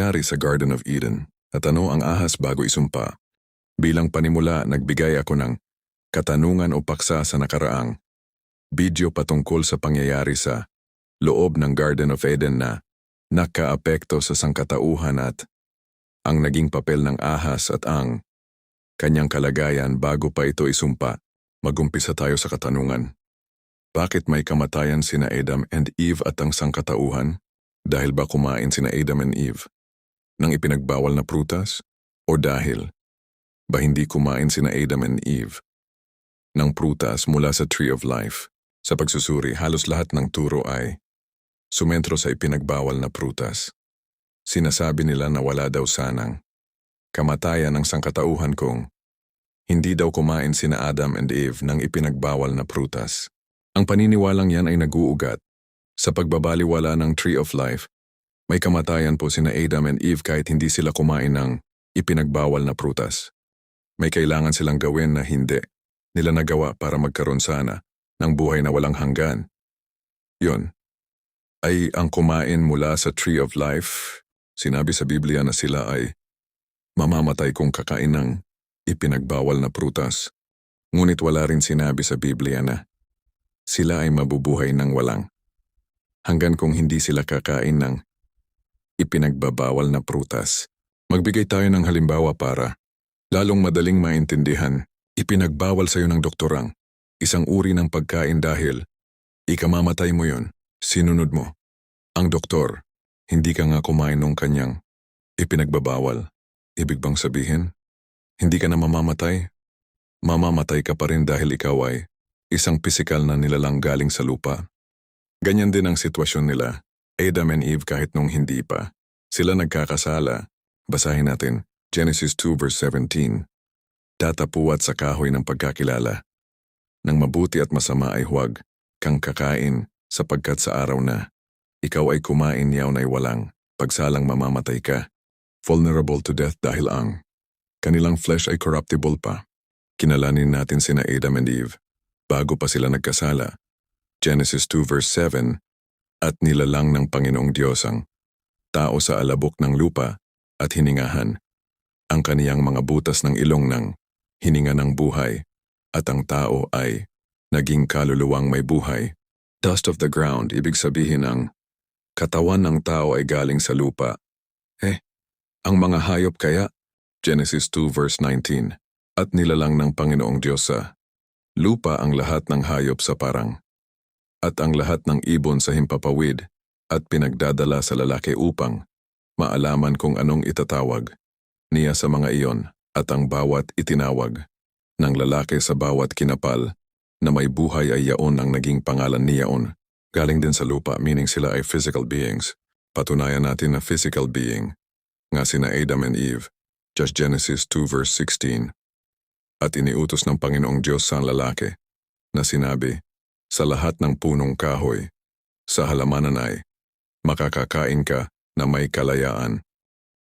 nangyari sa Garden of Eden at ano ang ahas bago isumpa? Bilang panimula, nagbigay ako ng katanungan o paksa sa nakaraang video patungkol sa pangyayari sa loob ng Garden of Eden na nakaapekto sa sangkatauhan at ang naging papel ng ahas at ang kanyang kalagayan bago pa ito isumpa. Magumpisa tayo sa katanungan. Bakit may kamatayan sina Adam and Eve at ang sangkatauhan? Dahil ba kumain sina Adam and Eve ng ipinagbawal na prutas? O dahil ba hindi kumain sina Adam and Eve ng prutas mula sa Tree of Life? Sa pagsusuri, halos lahat ng turo ay sumentro sa ipinagbawal na prutas. Sinasabi nila na wala daw sanang kamatayan ng sangkatauhan kung hindi daw kumain sina Adam and Eve ng ipinagbawal na prutas. Ang paniniwalang yan ay naguugat sa pagbabaliwala ng Tree of Life. May kamatayan po sina Adam and Eve kahit hindi sila kumain ng ipinagbawal na prutas. May kailangan silang gawin na hindi nila nagawa para magkaroon sana ng buhay na walang hanggan. Yun ay ang kumain mula sa Tree of Life. Sinabi sa Biblia na sila ay mamamatay kung kakain ng ipinagbawal na prutas. Ngunit wala rin sinabi sa Biblia na sila ay mabubuhay ng walang hanggan kung hindi sila kakain ng ipinagbabawal na prutas. Magbigay tayo ng halimbawa para lalong madaling maintindihan. Ipinagbawal sa iyo ng doktorang isang uri ng pagkain dahil ikamamatay mo yon. Sinunod mo. Ang doktor, hindi ka nga kumain ng kanyang ipinagbabawal. Ibig bang sabihin, hindi ka na mamamatay? Mamamatay ka pa rin dahil ikaw ay isang pisikal na nilalang galing sa lupa. Ganyan din ang sitwasyon nila, Adam and Eve kahit nung hindi pa sila nagkakasala. Basahin natin, Genesis 2 verse 17. Tatapuat sa kahoy ng pagkakilala. Nang mabuti at masama ay huwag kang kakain sapagkat sa araw na ikaw ay kumain yaon ay walang pagsalang mamamatay ka. Vulnerable to death dahil ang kanilang flesh ay corruptible pa. Kinalanin natin sina Adam and Eve bago pa sila nagkasala. Genesis 2 verse 7. At nilalang ng Panginoong Diyos ang tao sa alabok ng lupa at hiningahan ang kaniyang mga butas ng ilong ng hininga ng buhay at ang tao ay naging kaluluwang may buhay. Dust of the ground, ibig sabihin ang katawan ng tao ay galing sa lupa. Ang mga hayop kaya? Genesis 2 verse 19. At nilalang ng Panginoong Diyos sa lupa ang lahat ng hayop sa parang at ang lahat ng ibon sa himpapawid at pinagdadala sa lalaki upang maalaman kung anong itatawag niya sa mga iyon at ang bawat itinawag ng lalaki sa bawat kinapal na may buhay ay yaon ang naging pangalan ni yaon. Galing din sa lupa, meaning sila ay physical beings. Patunayan natin na physical being nga sina Adam and Eve, just Genesis 2 verse 16. At iniutos ng Panginoong Diyos sa lalaki na sinabi, sa lahat ng punong kahoy, sa halamanan ay makakakain ka na may kalayaan.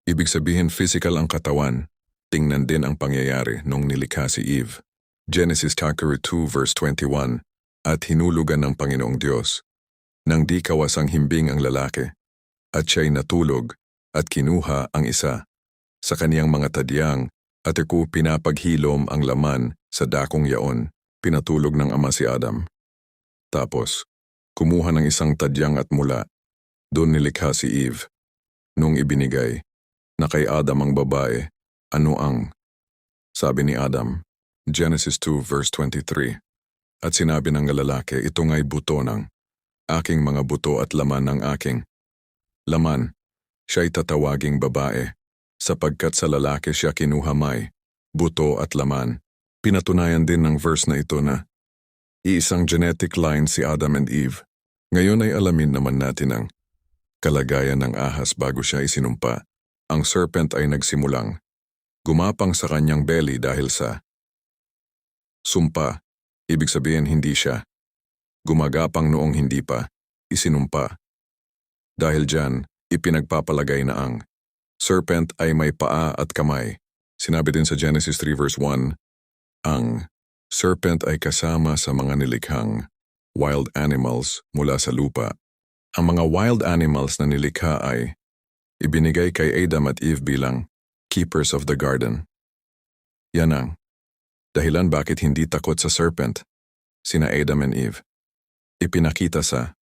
Ibig sabihin physical ang katawan, tingnan din ang pangyayari nung nilikha si Eve. Genesis chapter 2 verse 21. At hinulugan ng Panginoong Diyos nang di kawasang himbing ang lalaki, at siya'y natulog at kinuha ang isa sa kaniyang mga tadyang at iku pinapaghilom ang laman sa dakong yaon. Pinatulog ng ama si Adam. Tapos, kumuha ng isang tadyang at mula. Doon nilikha si Eve. Nung ibinigay na kay Adam ang babae, ano ang sabi ni Adam? Genesis 2 verse 23. At sinabi ng lalaki, ito nga'y buto ng aking mga buto at laman ng aking laman. Siya'y tatawaging babae, sapagkat sa lalaki siya kinuha may buto at laman. Pinatunayan din ng verse na ito na iisang genetic line si Adam and Eve. Ngayon ay alamin naman natin ang kalagayan ng ahas bago siya isinumpa. Ang serpent ay nagsimulang gumapang sa kanyang belly dahil sa sumpa. Ibig sabihin hindi siya gumagapang noong hindi pa isinumpa. Dahil dyan, ipinagpapalagay na ang serpent ay may paa at kamay. Sinabi din sa Genesis 3 verse 1, ang serpent ay kasama sa mga nilikhang wild animals mula sa lupa. Ang mga wild animals na nilikha ay ibinigay kay Adam at Eve bilang keepers of the garden. Yan ang dahilan bakit hindi takot sa serpent, sina Adam and Eve. Ipinakita sa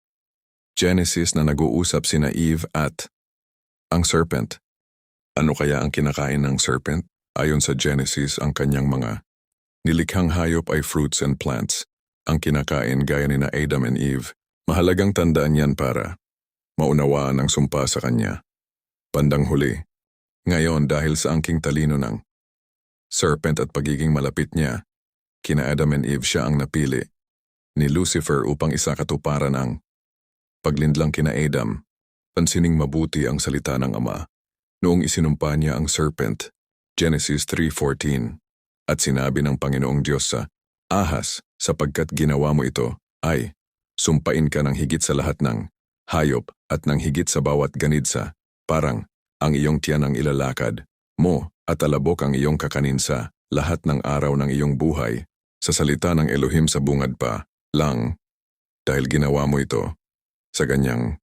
Genesis na nag-uusap sina Eve at ang serpent. Ano kaya ang kinakain ng serpent? Ayon sa Genesis, ang kanyang mga nilikhang hayop ay fruits and plants. Ang kinakain gaya ni na Adam and Eve, mahalagang tandaan yan para maunawaan ang sumpa sa kanya. Bandang huli, ngayon dahil sa angking talino ng serpent at pagiging malapit niya, kina Adam and Eve siya ang napili ni Lucifer upang isakatuparan ang paglindlang kina Adam. Pansining mabuti ang salita ng Ama noong isinumpa niya ang serpent, Genesis 3:14, at sinabi ng Panginoong Diyos sa ahas, sapagkat ginawa mo ito, ay sumpain ka ng higit sa lahat ng hayop at ng higit sa bawat ganid sa parang ang iyong tiyan ang ilalakad mo at alabok ang iyong kakanin sa lahat ng araw ng iyong buhay. Sa salita ng Elohim sa bungad pa lang, dahil ginawa mo ito, sa ganyang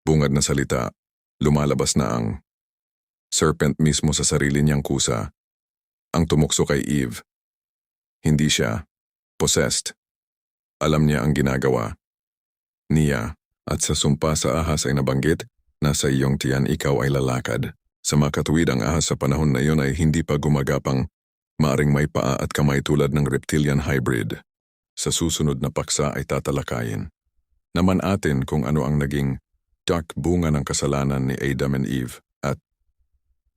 bungad na salita, lumalabas na ang serpent mismo sa sarili niyang kusa, ang tumukso kay Eve. Hindi siya possessed. Alam niya ang ginagawa niya at sa sumpa sa ahas ay nabanggit na sa iyong tiyan ikaw ay lalakad. Sa makatuwid ang ahas sa panahon na iyon ay hindi pa gumagapang, maaring may paa at kamay tulad ng reptilian hybrid. Sa susunod na paksa ay tatalakayin naman atin kung ano ang naging dark bunga ng kasalanan ni Adam and Eve at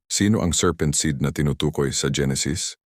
sino ang serpent seed na tinutukoy sa Genesis.